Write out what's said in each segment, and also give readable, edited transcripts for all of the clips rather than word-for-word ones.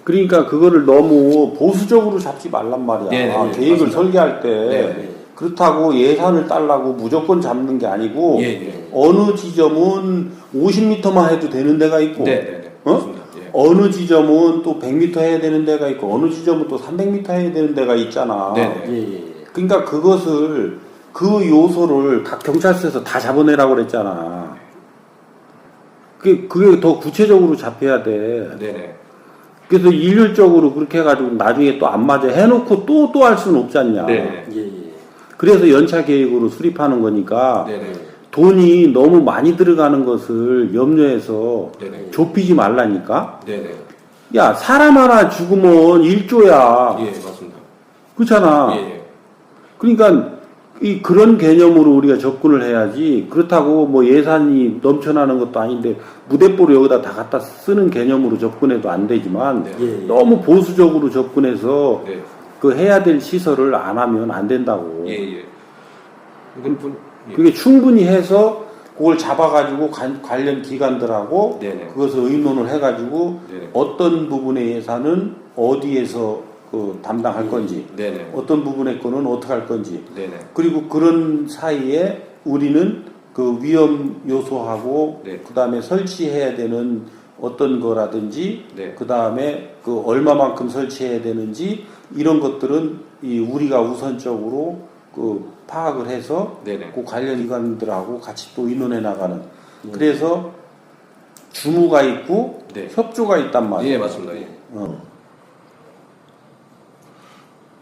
그러니까 그거를 너무 보수적으로 잡지 말란 말이야. 네네, 계획을 맞습니다. 설계할 때 네네. 그렇다고 예산을 딸라고 무조건 잡는 게 아니고 어느 지점은 50m만 해도 되는 데가 있고 맞습니다. 어느 지점은 또 100m 해야 되는 데가 있고 어느 지점은 또 300m 해야 되는 데가 있잖아. 그러니까 그것을 그 요소를 각 경찰서에서 다 잡아내라고 그랬잖아. 그게 더 구체적으로 잡혀야 돼. 그래서 일률적으로 그렇게 해가지고 나중에 또 안 맞아 해놓고 또 할 수는 없지 않냐. 그래서 연차 계획으로 수립하는 거니까 돈이 너무 많이 들어가는 것을 염려해서 좁히지 말라니까. 야, 사람 하나 죽으면 1조야. 맞습니다. 그렇잖아. 그러니까 그런 개념으로 우리가 접근을 해야지. 그렇다고 뭐 예산이 넘쳐나는 것도 아닌데 무대뽀를 여기다 다 갖다 쓰는 개념으로 접근해도 안 되지만 너무 보수적으로 접근해서 그 해야 될 시설을 안 하면 안 된다고. 그게 충분히 해서 그걸 잡아가지고 관련 기관들하고 그것을 의논을 해가지고 어떤 부분의 예산은 어디에서 담당할 건지 어떤 부분의 거는 어떻게 할 건지 그리고 그런 사이에 우리는 그 위험 요소하고 그 다음에 설치해야 되는 어떤 거라든지 그 다음에 그 얼마만큼 설치해야 되는지 이런 것들은 우리가 우선적으로 그 파악을 해서 그 관련 기관들하고 같이 또 의논해 나가는 그래서 주무가 있고 협조가 있단 말이에요. 맞습니다.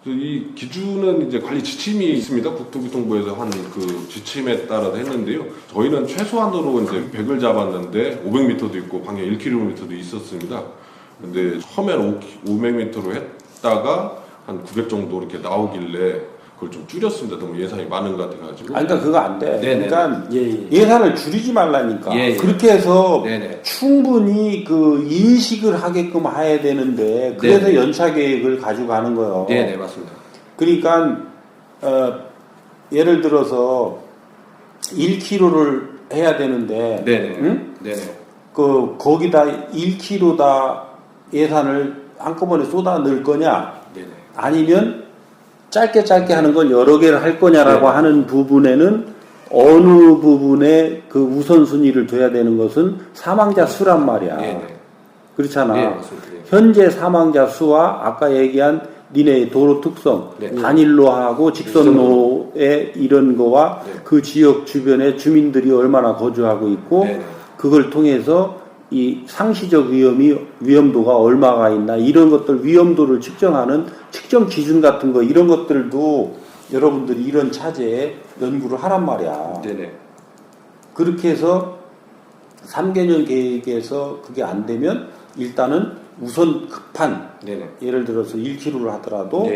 이 기준은 이제 관리 지침이 있습니다. 국토교통부에서 한 그 지침에 따라서 했는데요. 저희는 최소한으로 이제 100을 잡았는데 500m도 있고 방향 1km도 있었습니다. 근데 처음에는 500m로 했다가 한 900 정도 이렇게 나오길래 그걸 좀 줄였습니다. 너무 예산이 많은 것 같아가지고. 그러니까 그거 안 돼. 그러니까 예산을 줄이지 말라니까. 그렇게 해서 충분히 그 인식을 하게끔 해야 되는데 그래서 연차 계획을 가져가는 거예요. 맞습니다. 그러니까 예를 들어서 1km를 해야 되는데, 응? 거기다 1km다 예산을 한꺼번에 쏟아 넣을 거냐? 아니면 짧게 하는 건 여러 개를 할 거냐라고 하는 부분에는 어느 부분에 그 우선순위를 둬야 되는 것은 사망자 수란 말이야. 그렇잖아. 현재 사망자 수와 아까 얘기한 니네 도로 특성, 단일로하고 직선로의 이런 거와 그 지역 주변에 주민들이 얼마나 거주하고 있고 그걸 통해서 이 상시적 위험도가 얼마가 있나 이런 것들 위험도를 측정하는 측정 기준 같은 거 이런 것들도 여러분들이 이런 차제에 연구를 하란 말이야. 그렇게 해서 3개년 계획에서 그게 안 되면 일단은 우선 급한 예를 들어서 1km를 하더라도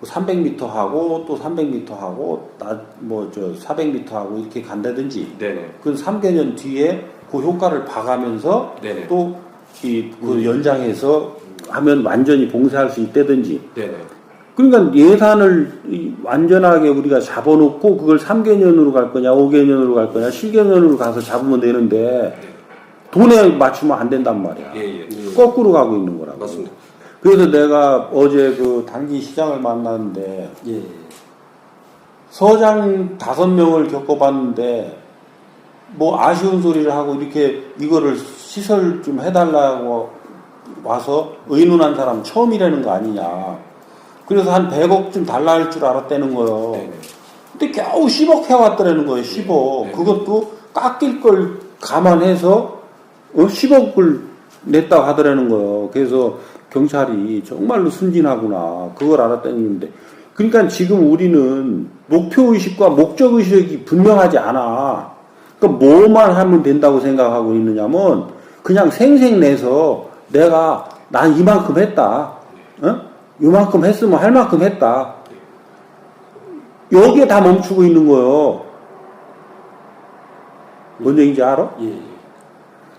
300m 하고 또 300m 하고 400m 하고 이렇게 간다든지 그 3개년 뒤에 그 효과를 봐가면서 또 그 연장해서 하면 완전히 봉쇄할 수 있다든지. 그러니까 예산을 완전하게 우리가 잡아놓고 그걸 3개년으로 갈 거냐, 5개년으로 갈 거냐, 7개년으로 가서 잡으면 되는데 돈에 맞추면 안 된단 말이야. 거꾸로 가고 있는 거라고. 맞습니다. 그래서 내가 어제 그 당진 시장을 만났는데 서장 5명을 겪어봤는데 뭐 아쉬운 소리를 하고 이렇게 이거를 시설 좀 해달라고 와서 의논한 사람 처음이라는 거 아니냐. 그래서 한 100억쯤 달라 할 줄 알았다는 거예요. 근데 겨우 10억 해왔더라는 거예요. 10억. 그것도 깎일 걸 감안해서 10억을 냈다고 하더라는 거예요. 그래서 경찰이 정말로 순진하구나. 그걸 알았다는 건데. 그러니까 지금 우리는 목표의식과 목적의식이 분명하지 않아. 그러니까 뭐만 하면 된다고 생각하고 있느냐면 그냥 생색내서 난 이만큼 했다. 이만큼 했으면 할 만큼 했다. 여기에 다 멈추고 있는 거예요. 뭔 얘기인지 알아?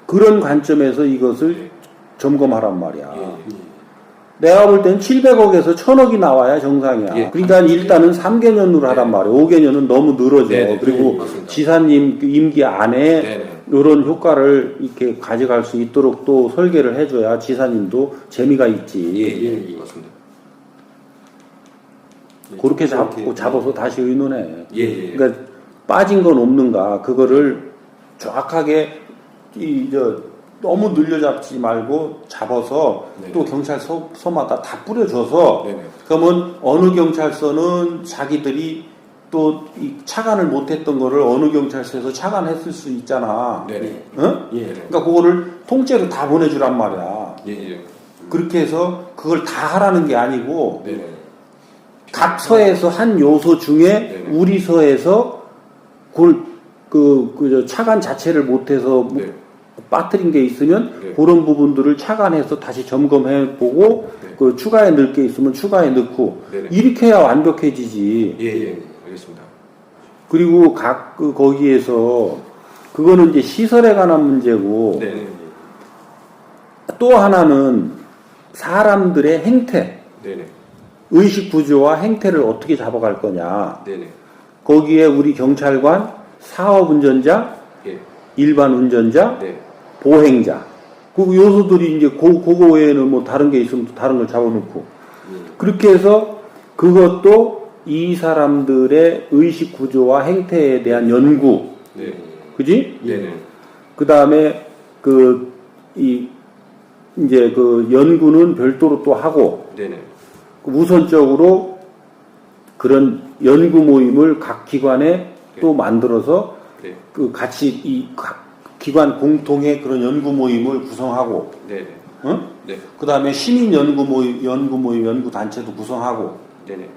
그런 관점에서 이것을 점검하란 말이야. 내가 볼 땐 700억에서 1000억이 나와야 정상이야. 그러니까 일단은 3개년으로 하란 말이야. 5개년은 너무 늘어져. 그리고 지사님 임기 안에 이런 효과를 이렇게 가져갈 수 있도록 또 설계를 해줘야 지사님도 재미가 있지. 맞습니다. 그렇게 잡아서 다시 의논해. 예. 그러니까 빠진 건 없는가 그거를 정확하게 너무 늘려잡지 말고 잡아서 네. 또 경찰서마다 다 뿌려줘서 네네. 그러면 어느 경찰서는 자기들이 또 이 차관을 못했던 거를 어느 경찰서에서 차관했을 수 있잖아. 네네. 응? 예. 그러니까 그거를 통째로 다 보내주란 말이야. 예. 그렇게 해서 그걸 다 하라는 게 아니고 네네. 각 서에서 한 요소 중에 네네. 우리 서에서 그걸 그 차관 자체를 못해서 네. 빠뜨린 게 있으면 네. 그런 부분들을 차관해서 다시 점검해 보고 네. 그 추가에 넣을 게 있으면 추가에 넣고 네네. 이렇게 해야 완벽해지지. 예. 알겠습니다. 그리고 각 거기에서 그거는 이제 시설에 관한 문제고 네네. 또 하나는 사람들의 행태, 네네. 의식 구조와 행태를 어떻게 잡아갈 거냐. 네네. 거기에 우리 경찰관, 사업 운전자, 예. 일반 운전자, 네. 보행자. 그 요소들이 이제 그거 외에는 뭐 다른 게 있으면 또 다른 걸 잡아놓고. 그렇게 해서 그것도 이 사람들의 의식 구조와 행태에 대한 연구. 네. 그지? 네네. 그 다음에 이제 그 연구는 별도로 또 하고. 네네. 우선적으로 그런 연구 모임을 각 기관에 또 만들어서 네. 그 같이 이 각 기관 공통의 그런 연구 모임을 구성하고, 네네. 응? 네. 그 다음에 시민 연구 모임, 연구 단체도 구성하고, 네네.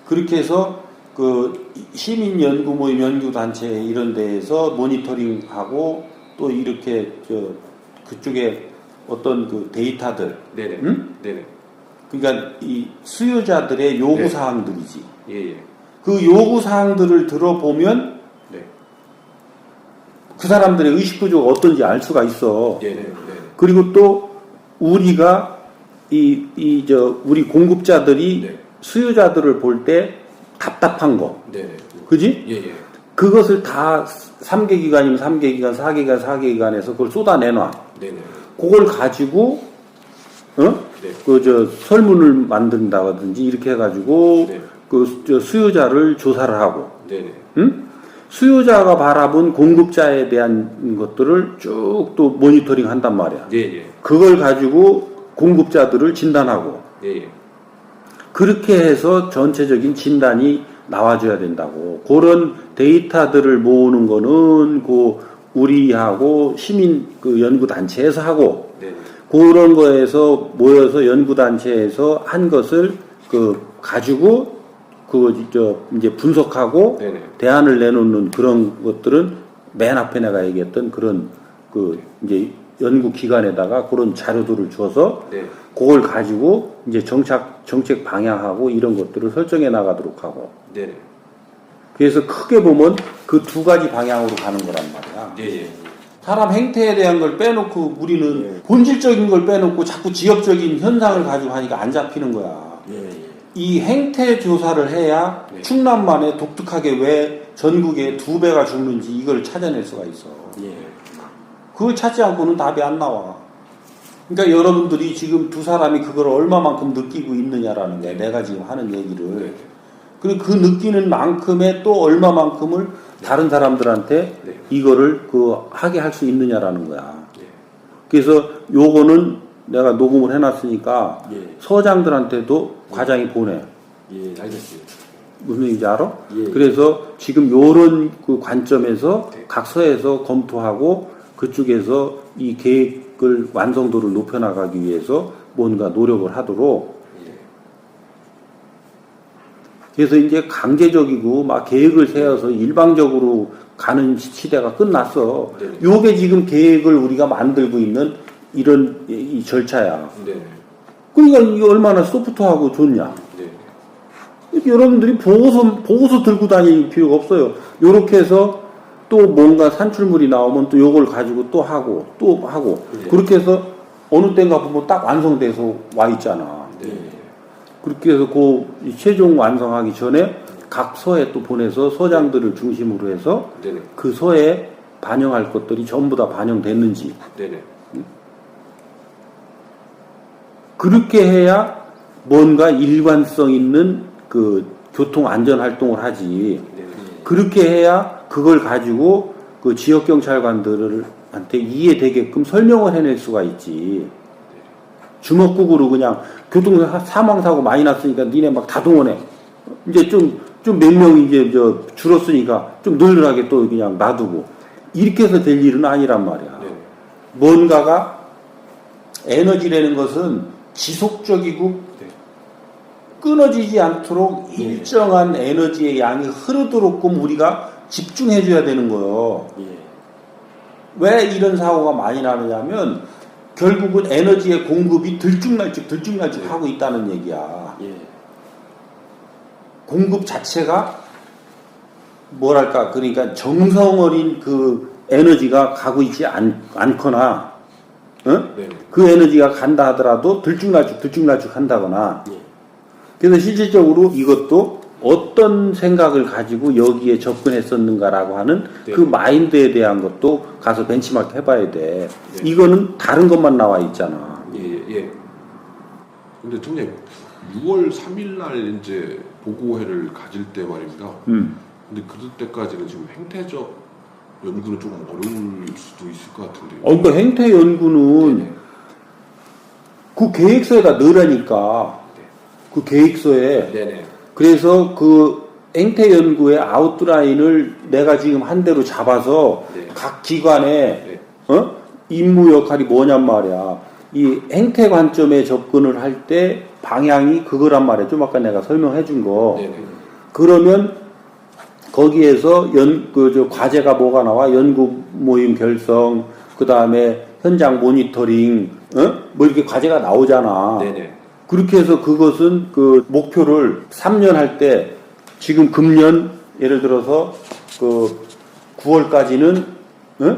그렇게 해서 그 시민 연구 모임, 연구 단체 이런 데에서 모니터링하고 또 이렇게 그쪽에 어떤 그 데이터들, 네네. 응? 네네. 그러니까 이 수요자들의 요구 네. 사항들이지. 예. 그 요구 사항들을 들어보면 네. 그 사람들의 의식 구조가 어떤지 알 수가 있어. 네네. 그리고 또 우리가 우리 공급자들이 네. 수요자들을 볼 때 답답한 거. 네네. 그지? 예. 그것을 다 3개 기관이면 3개 기관, 4개 기관, 4개 기관에서 그걸 쏟아내놔. 네네. 그걸 가지고 네. 설문을 만든다든지 이렇게 해가지고 네. 수요자를 조사를 하고, 네네. 응? 수요자가 바라본 공급자에 대한 것들을 쭉 또 모니터링 한단 말이야. 예. 그걸 가지고 공급자들을 진단하고, 예. 그렇게 해서 전체적인 진단이 나와줘야 된다고. 그런 데이터들을 모으는 거는 우리하고 시민 연구단체에서 하고, 네네. 그런 거에서 모여서 연구단체에서 한 것을 가지고 이제 분석하고 네네. 대안을 내놓는 그런 것들은 맨 앞에 내가 얘기했던 그런 이제 연구기관에다가 그런 자료들을 줘서 네. 그걸 가지고 이제 정책 방향하고 이런 것들을 설정해 나가도록 하고. 네네. 그래서 크게 보면 그 두 가지 방향으로 가는 거란 말이야. 예. 사람 행태에 대한 걸 빼놓고 우리는 네. 본질적인 걸 빼놓고 자꾸 지역적인 현상을 가지고 하니까 안 잡히는 거야. 이 행태 조사를 해야 네. 충남만에 독특하게 왜 전국에 2배가 죽는지 이걸 찾아낼 수가 있어. 그걸 찾지 않고는 답이 안 나와. 그러니까 여러분들이 지금 두 사람이 그걸 얼마만큼 느끼고 있느냐라는 거야. 내가 지금 하는 얘기를. 그리고 그 느끼는 만큼의 또 얼마만큼을 다른 사람들한테 네. 이거를 하게 할 수 있느냐라는 거야. 네. 그래서 요거는 내가 녹음을 해놨으니까 예. 서장들한테도 과장이 보내. 예, 알겠습니다. 무슨 얘기인지 알아? 예. 그래서 지금 요런 그 관점에서 네. 각 서에서 검토하고 그쪽에서 이 계획을 완성도를 높여나가기 위해서 뭔가 노력을 하도록. 예. 그래서 이제 강제적이고 막 계획을 세워서 일방적으로 가는 시대가 끝났어. 네. 요게 지금 계획을 우리가 만들고 있는 이런 이 절차야. 네. 그러니까 이게 얼마나 소프트하고 좋냐. 네. 여러분들이 보고서 들고 다닐 필요가 없어요. 요렇게 해서 또 뭔가 산출물이 나오면 또 요걸 가지고 또 하고 네. 그렇게 해서 어느 때인가 보면 딱 완성돼서 와 있잖아. 네. 그렇게 해서 최종 완성하기 전에 각 서에 또 보내서 서장들을 중심으로 해서 네. 그 서에 반영할 것들이 전부 다 반영됐는지. 네네. 그렇게 해야 뭔가 일관성 있는 그 교통 안전 활동을 하지. 네네. 그렇게 해야 그걸 가지고 그 지역 경찰관들한테 이해되게끔 설명을 해낼 수가 있지. 주먹국으로 그냥 교통 사망 사고 많이 났으니까 니네 막 다 동원해. 이제 좀 몇 명이 이제 줄었으니까 좀 널널하게 또 그냥 놔두고 이렇게 해서 될 일은 아니란 말이야. 네. 뭔가가 에너지라는 것은 지속적이고 네. 끊어지지 않도록 일정한 에너지의 양이 흐르도록끔 우리가 집중해줘야 되는 거예요. 예. 왜 이런 사고가 많이 나느냐면 결국은 에너지의 공급이 들쭉날쭉 하고 있다는 얘기야. 예. 공급 자체가 뭐랄까 그러니까 정성 어린 그 에너지가 가고 있지 않거나 네. 그 에너지가 간다 하더라도 들쭉날쭉 한다거나. 예. 그래서 실질적으로 이것도 어떤 생각을 가지고 여기에 접근했었는가라고 하는 네. 그 마인드에 대한 것도 가서 벤치마크 해봐야 돼. 네. 이거는 다른 것만 나와 있잖아. 예. 근데 총장님 6월 3일 날 이제 보고회를 가질 때 말입니다. 근데 그때까지는 지금 행태적 연구는 조금 어려울 수도 있을 것 같은데요. 그러니까 행태 연구는 네네. 그 계획서에다 넣으라니까. 그 계획서에. 네네. 그래서 그 행태 연구의 아웃라인을 내가 지금 한 대로 잡아서 네. 각 기관의 네. 임무 역할이 뭐냔 말이야. 이 행태 관점에 접근을 할 때 방향이 그거란 말이야. 좀 아까 내가 설명해 준 거. 네네. 그러면 거기에서 과제가 뭐가 나와? 연구 모임 결성, 그 다음에 현장 모니터링, 뭐 이렇게 과제가 나오잖아. 네네. 그렇게 해서 그것은 그 목표를 3년 할 때 지금 금년 예를 들어서 그 9월까지는 예.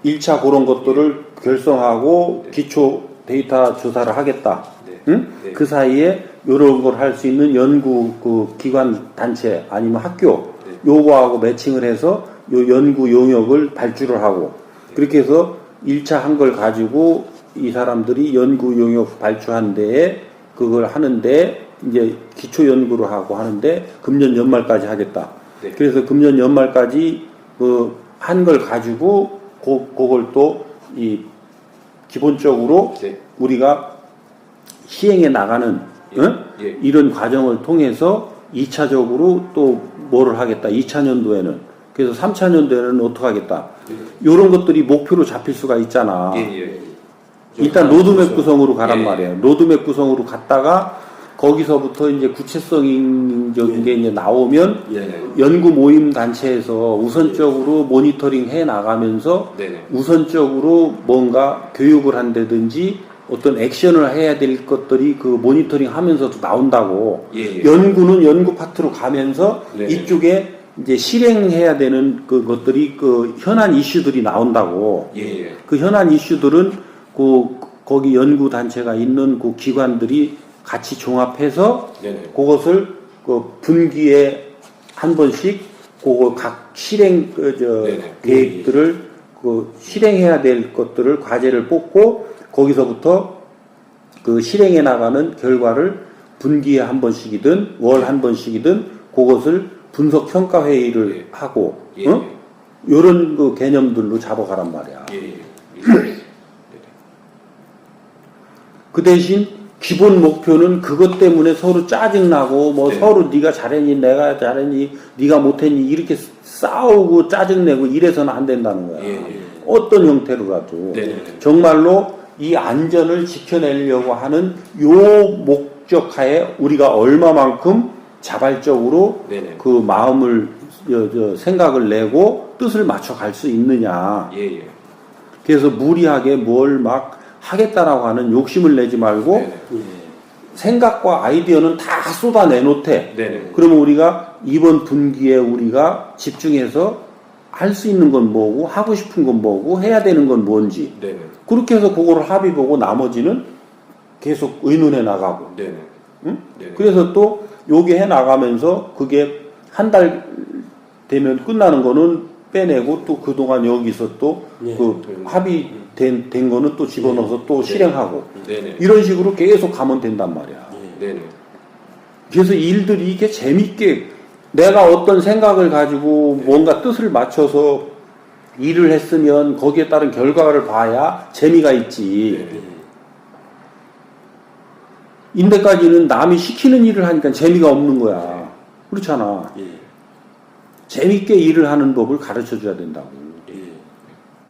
1차 그런 것들을 결성하고 네. 기초 데이터 조사를 하겠다. 네. 응? 네. 그 사이에 이런 걸 할 수 있는 연구 그 기관 단체 아니면 학교 네. 요거하고 매칭을 해서 요 연구 용역을 발주를 하고 그렇게 해서 1차 한 걸 가지고 이 사람들이 연구 용역 발주한 데에 그걸 하는데 이제 기초 연구를 하고 하는데 금년 연말까지 하겠다. 네. 그래서 금년 연말까지 그 한 걸 가지고 그걸 또 이 기본적으로 네. 우리가 시행해 나가는 예. 응? 예. 이런 과정을 통해서 2차적으로 또 뭐를 하겠다. 2차년도에는 그래서 3차년도에는 어떻게 하겠다. 이런 것들이 목표로 잡힐 수가 있잖아. 예. 일단 로드맵 구성으로 가란 예. 말이에요. 로드맵 구성으로 갔다가 거기서부터 이제 구체성적인 게 이제 나오면 예. 연구 모임 단체에서 우선적으로 모니터링 해 나가면서 네네. 우선적으로 뭔가 교육을 한다든지 어떤 액션을 해야 될 것들이 그 모니터링 하면서도 나온다고. 예. 연구는 연구 파트로 가면서 네네. 이쪽에 이제 실행해야 되는 그것들이 그 현안 이슈들이 나온다고. 예. 그 현안 이슈들은 거기 연구 단체가 있는 그 기관들이 같이 종합해서 네네. 그것을 그 분기에 한 번씩 그거 각 실행 네네. 계획들을 그 실행해야 될 것들을 과제를 뽑고 거기서부터 그 실행해 나가는 결과를 분기에 한 번씩이든 월 한 번씩이든 그것을 분석 평가 회의를 예. 하고 예. 이런 그 개념들로 잡아가란 말이야. 예. 그 대신 기본 목표는 그것 때문에 서로 짜증나고 뭐 네. 서로 네가 잘했니 내가 잘했니 네가 못했니 이렇게 싸우고 짜증내고 이래서는 안 된다는 거야. 예. 어떤 형태로라도 네. 정말로 이 안전을 지켜내려고 하는 요 목적하에 우리가 얼마만큼 자발적으로 네네. 그 마음을 생각을 내고 뜻을 맞춰 갈 수 있느냐. 예. 그래서 무리하게 뭘 막 하겠다라고 하는 욕심을 내지 말고 네네. 생각과 아이디어는 다 쏟아내놓되 네네. 그러면 우리가 이번 분기에 우리가 집중해서 할 수 있는 건 뭐고 하고 싶은 건 뭐고 해야 되는 건 뭔지 네네. 그렇게 해서 그거를 합의 보고 나머지는 계속 의논해 나가고 네네. 응? 네네. 그래서 또 요게 해 나가면서 그게 한 달 되면 끝나는 거는 빼내고 또 그동안 여기서 또 예. 그 합의된 거는 또 집어넣어서 또 네. 실행하고 네네. 이런 식으로 계속 가면 된단 말이야. 네네. 그래서 일들이 이게 재밌게 내가 어떤 생각을 가지고 뭔가 뜻을 맞춰서 일을 했으면 거기에 따른 결과를 봐야 재미가 있지. 네. 인데까지는 남이 시키는 일을 하니까 재미가 없는 거야. 그렇잖아. 예. 재밌게 일을 하는 법을 가르쳐 줘야 된다고.